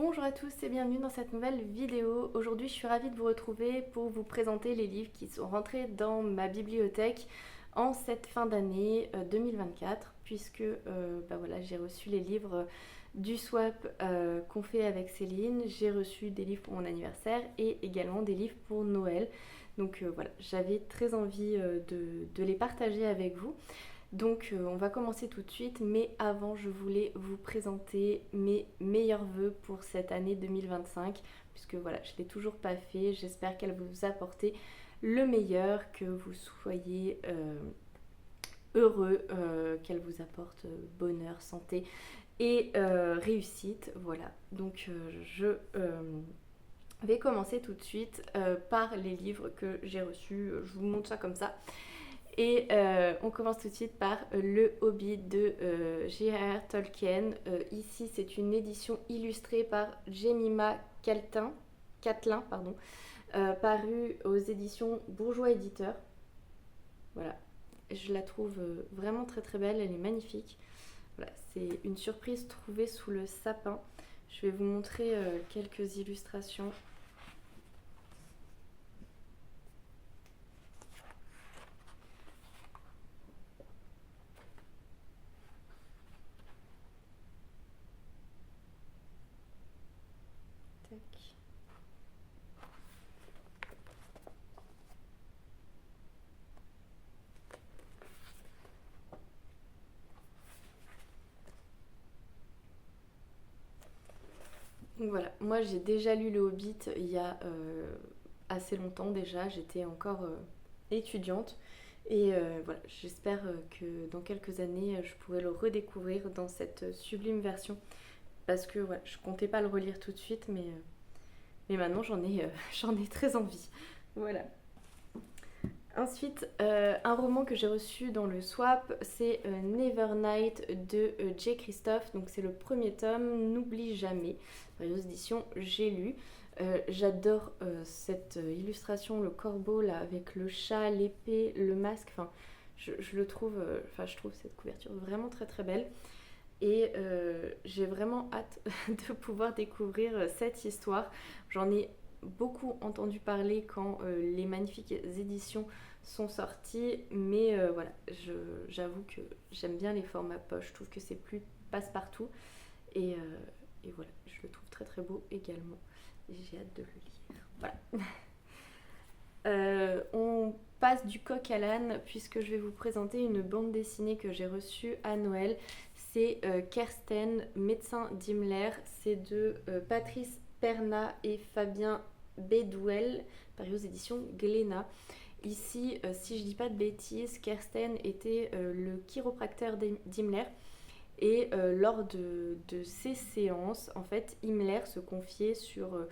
Bonjour à tous et bienvenue dans cette nouvelle vidéo. Aujourd'hui je suis ravie de vous retrouver pour vous présenter les livres qui sont rentrés dans ma bibliothèque en cette fin d'année 2024 puisque voilà, j'ai reçu les livres du swap qu'on fait avec Céline, j'ai reçu des livres pour mon anniversaire et également des livres pour Noël. Donc voilà, j'avais très envie de les partager avec vous. Donc on va commencer tout de suite, mais avant je voulais vous présenter mes meilleurs vœux pour cette année 2025, puisque voilà, je ne l'ai toujours pas fait, j'espère qu'elle va vous apporter le meilleur, que vous soyez heureux, qu'elle vous apporte bonheur, santé et réussite, voilà. Donc je vais commencer tout de suite par les livres que j'ai reçus, je vous montre ça comme ça. Et on commence tout de suite par Le Hobbit de J.R.R. Tolkien. Ici, c'est une édition illustrée par Jemima Catlin, parue aux éditions Bourgeois Éditeur. Voilà, je la trouve vraiment très très belle, elle est magnifique. Voilà, c'est une surprise trouvée sous le sapin. Je vais vous montrer quelques illustrations. Tac. Donc voilà, moi j'ai déjà lu Le Hobbit il y a assez longtemps déjà, j'étais encore étudiante et voilà, j'espère que dans quelques années je pourrai le redécouvrir dans cette sublime version parce que voilà, je comptais pas le relire tout de suite mais maintenant j'en ai très envie. Voilà. Ensuite, un roman que j'ai reçu dans le swap, c'est Nevernight de J. Christophe. Donc c'est le premier tome, N'oublie jamais. Par les éditions, j'ai lu. J'adore cette illustration, le corbeau là, avec le chat, l'épée, le masque. Enfin, je le trouve, je trouve cette couverture vraiment très très belle. Et j'ai vraiment hâte de pouvoir découvrir cette histoire. J'en ai beaucoup entendu parler quand les magnifiques éditions sont sorties, mais voilà, j'avoue que j'aime bien les formats poche, je trouve que c'est plus passe-partout et voilà, je le trouve très très beau également et j'ai hâte de le lire. Voilà. On passe du coq à l'âne puisque je vais vous présenter une bande dessinée que j'ai reçue à Noël. C'est Kersten, médecin d'Himmler. C'est de Patrice Perna et Fabien Bédouel, paru aux éditions Glénat. Ici, si je dis pas de bêtises, Kersten était le chiropracteur d'Himmler. Et lors de ces séances, en fait, Himmler se confiait sur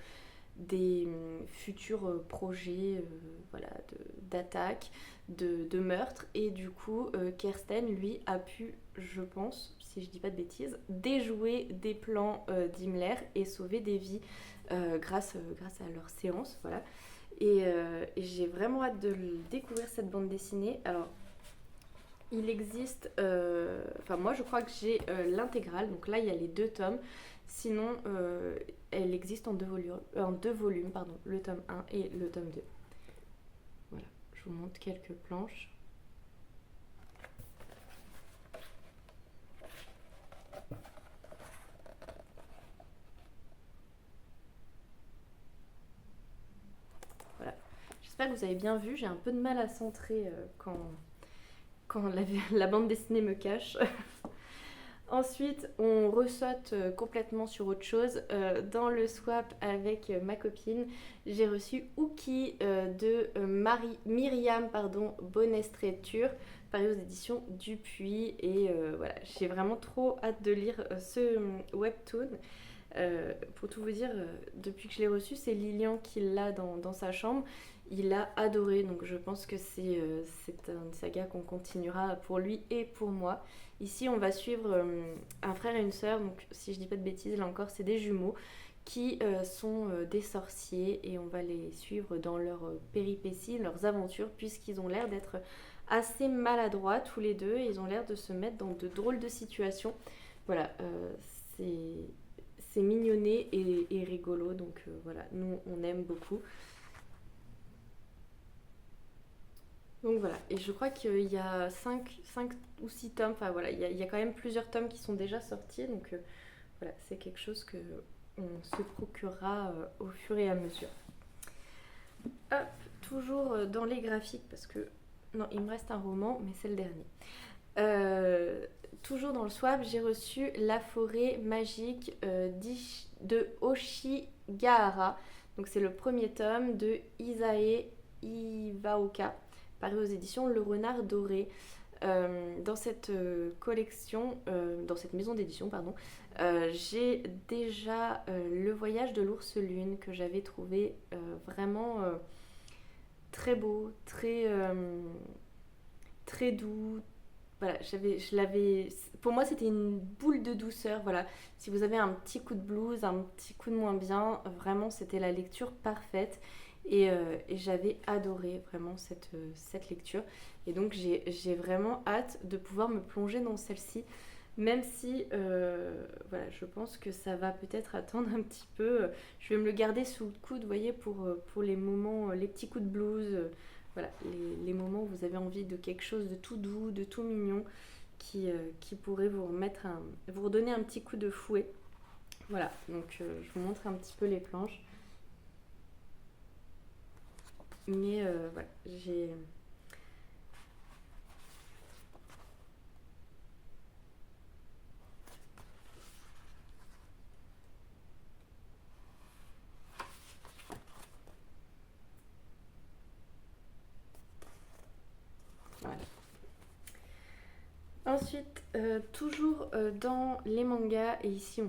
des futurs projets voilà, d'attaque, de meurtre. Et du coup, Kersten, lui, a pu, je pense, si je dis pas de bêtises, déjouer des plans d'Himmler et sauver des vies grâce à leur séance. Voilà. Et j'ai vraiment hâte de découvrir cette bande dessinée. Alors, il existe, moi je crois que j'ai l'intégrale, donc là il y a les deux tomes. Sinon, elle existe en deux volumes, pardon, le tome 1 et le tome 2. Voilà, je vous montre quelques planches. Voilà, j'espère que vous avez bien vu, j'ai un peu de mal à centrer quand la bande dessinée me cache. Ensuite, on ressaute complètement sur autre chose. Dans le swap avec ma copine, j'ai reçu Ouki de Myriam Bonestreture, paru aux éditions Dupuis. Et voilà, j'ai vraiment trop hâte de lire ce webtoon. Pour tout vous dire, depuis que je l'ai reçu, c'est Lilian qui l'a dans sa chambre. Il a adoré, donc je pense que c'est une saga qu'on continuera pour lui et pour moi. Ici, on va suivre un frère et une sœur, donc si je dis pas de bêtises, là encore, c'est des jumeaux qui sont des sorciers et on va les suivre dans leurs péripéties, leurs aventures, puisqu'ils ont l'air d'être assez maladroits tous les deux et ils ont l'air de se mettre dans de drôles de situations. Voilà, c'est c'est mignonné et rigolo, donc voilà, nous on aime beaucoup. Donc voilà, et je crois qu'il y a 5 ou 6 tomes, enfin voilà, il y a quand même plusieurs tomes qui sont déjà sortis, donc voilà, c'est quelque chose que on se procurera au fur et à mesure. Hop, toujours dans les graphiques, parce que non, il me reste un roman, mais c'est le dernier. Euh, Toujours dans le swap, j'ai reçu La forêt magique de Oshigahara. Donc c'est le premier tome de Isae Iwaoka, paru aux éditions Le Renard Doré. Dans cette collection, dans cette maison d'édition, pardon, j'ai déjà Le Voyage de l'ours lune que j'avais trouvé vraiment très beau, très doux. Voilà, pour moi c'était une boule de douceur. Voilà, si vous avez un petit coup de blues, un petit coup de moins bien, vraiment c'était la lecture parfaite. Et j'avais adoré vraiment cette lecture. Et donc j'ai vraiment hâte de pouvoir me plonger dans celle-ci, même si voilà, je pense que ça va peut-être attendre un petit peu. Je vais me le garder sous le coude, vous voyez, pour les moments, les petits coups de blues. Voilà, les moments où vous avez envie de quelque chose de tout doux, de tout mignon, qui pourrait vous redonner un petit coup de fouet. Voilà, donc je vous montre un petit peu les planches. Mais voilà, j'ai... Voilà. Ensuite, toujours dans les mangas, et ici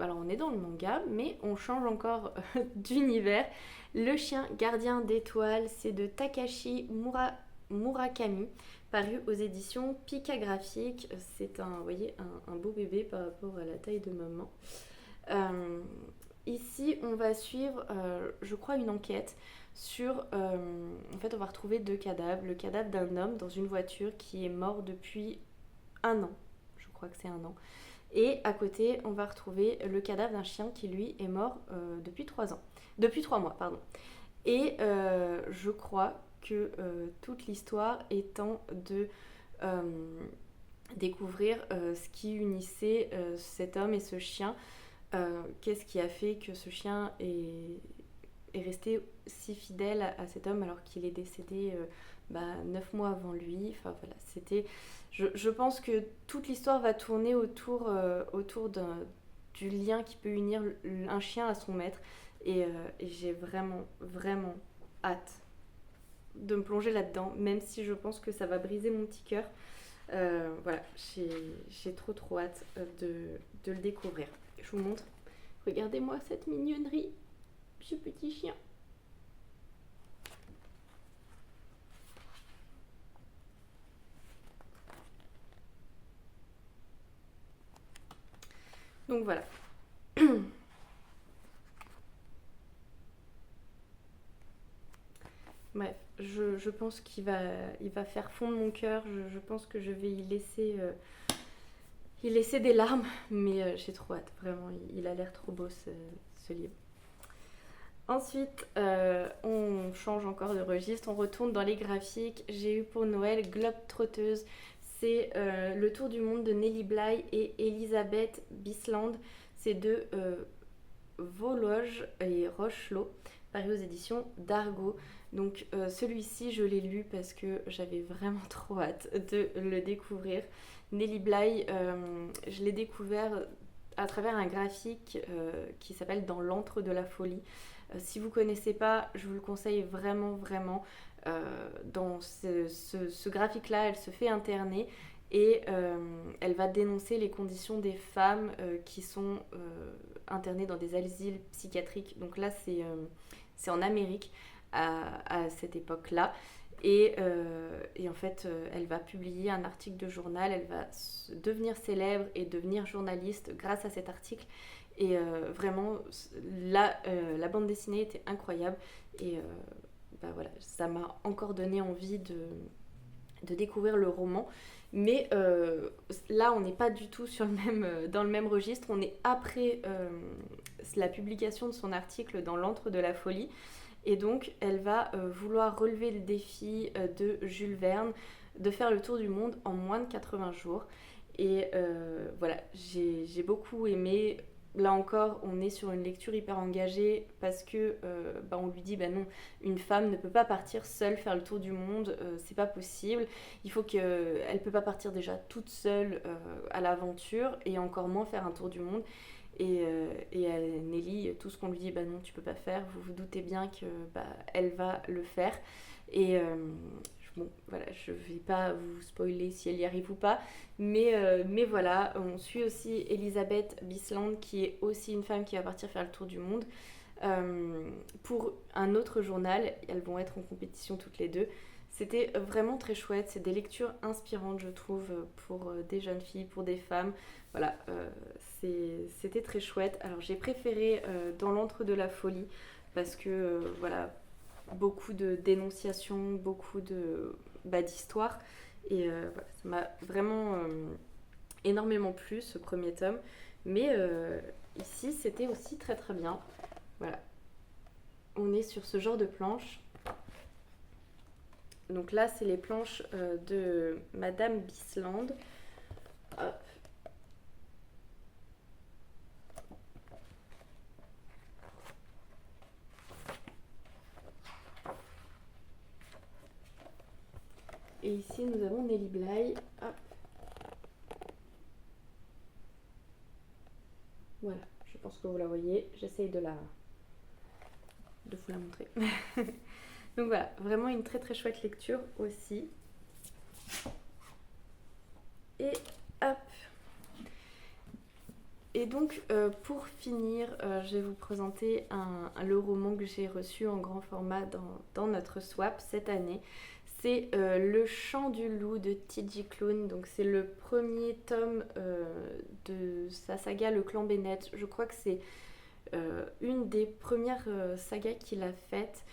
alors on est dans le manga, mais on change encore d'univers. Le chien gardien d'étoiles, c'est de Murakami, paru aux éditions Pika Graphique. C'est vous voyez, un beau bébé par rapport à la taille de maman. Euh, Ici, on va suivre, je crois, une enquête sur... en fait, on va retrouver 2 cadavres. Le cadavre d'un homme dans une voiture qui est mort depuis un an. Je crois que c'est un an. Et à côté, on va retrouver le cadavre d'un chien qui, lui, est mort depuis 3 ans. Depuis 3 mois, pardon. Et je crois que toute l'histoire étant de découvrir ce qui unissait cet homme et ce chien. Qu'est-ce qui a fait que ce chien est resté si fidèle à cet homme alors qu'il est décédé 9 mois avant lui. Enfin voilà, je pense que toute l'histoire va tourner autour du lien qui peut unir un chien à son maître. Et j'ai vraiment, vraiment hâte de me plonger là-dedans, même si je pense que ça va briser mon petit cœur. Voilà, j'ai trop hâte de le découvrir. Je vous montre. Regardez-moi cette mignonnerie, ce petit chien. Donc voilà. Bref, je pense il va faire fondre mon cœur. Je pense que je vais y laisser des larmes, mais j'ai trop hâte. Vraiment, il a l'air trop beau ce livre. Ensuite, on change encore de registre, on retourne dans les graphiques. J'ai eu pour Noël Globetrotteuse. C'est le tour du monde de Nelly Bly et Elisabeth Bisland. C'est de Vologe et Rochelot, paru aux éditions d'Argo. Donc celui-ci, je l'ai lu parce que j'avais vraiment trop hâte de le découvrir. Nelly Bly, je l'ai découvert à travers un graphique qui s'appelle Dans l'antre de la folie. Si vous ne connaissez pas, je vous le conseille vraiment, vraiment. Dans ce graphique-là, elle se fait interner et elle va dénoncer les conditions des femmes qui sont internées dans des asiles psychiatriques. Donc là, c'est en Amérique à cette époque-là. Et en fait, elle va publier un article de journal, elle va devenir célèbre et devenir journaliste grâce à cet article. Et vraiment, la bande dessinée était incroyable. Et voilà, ça m'a encore donné envie de découvrir le roman. Mais là, on n'est pas du tout dans le même registre. On est après la publication de son article dans l'Antre de la folie. Et donc, elle va vouloir relever le défi de Jules Verne de faire le tour du monde en moins de 80 jours. Et voilà, j'ai beaucoup aimé. Là encore, on est sur une lecture hyper engagée parce que on lui dit non, une femme ne peut pas partir seule faire le tour du monde, c'est pas possible. Elle peut pas partir déjà toute seule à l'aventure et encore moins faire un tour du monde. Nelly, tout ce qu'on lui dit, non, tu peux pas faire, vous vous doutez bien que elle va le faire. Et bon, voilà, je vais pas vous spoiler si elle y arrive ou pas, mais voilà, on suit aussi Elisabeth Bisland, qui est aussi une femme qui va partir faire le tour du monde pour un autre journal. Elles vont être en compétition toutes les deux. C'était vraiment très chouette, c'est des lectures inspirantes, je trouve, pour des jeunes filles, pour des femmes. Voilà, c'était très chouette. Alors j'ai préféré Dans l'Antre de la folie parce que voilà, beaucoup de dénonciations, beaucoup d'histoires. Et voilà, ça m'a vraiment énormément plu ce premier tome. Mais ici, c'était aussi très très bien. Voilà, on est sur ce genre de planches. Donc là, c'est les planches de Madame Bisland. Hop. Et ici, nous avons Nelly Bly. Hop. Voilà, je pense que vous la voyez. J'essaye de vous la montrer. Donc voilà, vraiment une très très chouette lecture aussi. Et hop. Et donc pour finir, je vais vous présenter le roman que j'ai reçu en grand format dans notre swap cette année. C'est Le Chant du Loup de T.J. Klune. Donc c'est le premier tome de sa saga Le Clan Bennett. Je crois que c'est une des premières sagas qu'il a faites.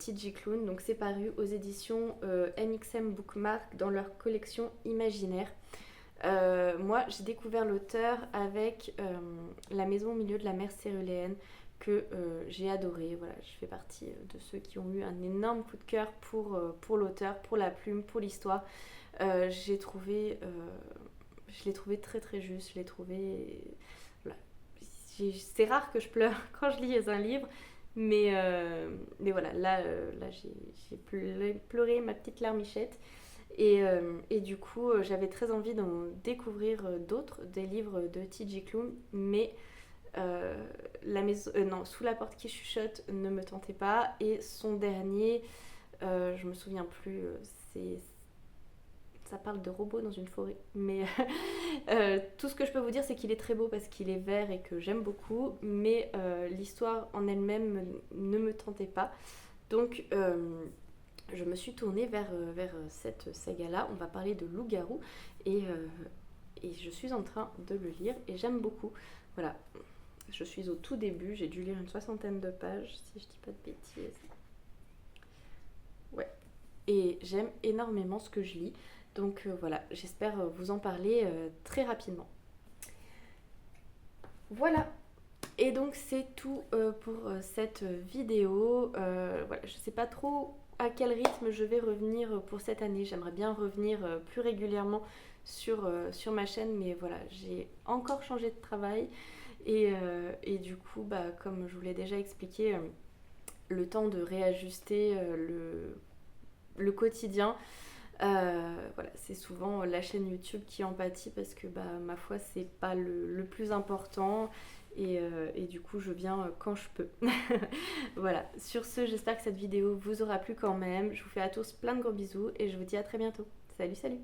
T.J. Klune, donc c'est paru aux éditions NXM Bookmark dans leur collection Imaginaire. Moi j'ai découvert l'auteur avec La Maison au milieu de la mer céruléenne que j'ai adoré. Voilà, je fais partie de ceux qui ont eu un énorme coup de cœur pour l'auteur, pour la plume, pour l'histoire. Je l'ai trouvé très très juste, je l'ai trouvé... Voilà. C'est rare que je pleure quand je lis un livre, mais voilà, là j'ai pleuré ma petite larmichette. Et du coup, j'avais très envie d'en découvrir d'autres, des livres de T.J. Klune, mais Sous la porte qui chuchote ne me tentait pas. Et son dernier, je me souviens plus, ça parle de robots dans une forêt. Mais tout ce que je peux vous dire, c'est qu'il est très beau parce qu'il est vert et que j'aime beaucoup, mais l'histoire en elle-même ne me tentait pas. Donc je me suis tournée vers cette saga-là. On va parler de loup-garou et je suis en train de le lire et j'aime beaucoup. Voilà, je suis au tout début, j'ai dû lire une 60aine de pages, si je dis pas de bêtises. Ouais, et j'aime énormément ce que je lis. Donc voilà, j'espère vous en parler très rapidement. Voilà. Et donc c'est tout pour cette vidéo. Voilà, je sais pas trop à quel rythme je vais revenir pour cette année. J'aimerais bien revenir plus régulièrement sur ma chaîne, mais voilà, j'ai encore changé de travail et du coup, comme je vous l'ai déjà expliqué, le temps de réajuster le quotidien. Voilà, c'est souvent la chaîne YouTube qui en pâtit parce que ma foi c'est pas le plus important et du coup je viens quand je peux. Voilà, sur ce j'espère que cette vidéo vous aura plu quand même. Je vous fais à tous plein de gros bisous et je vous dis à très bientôt. Salut salut.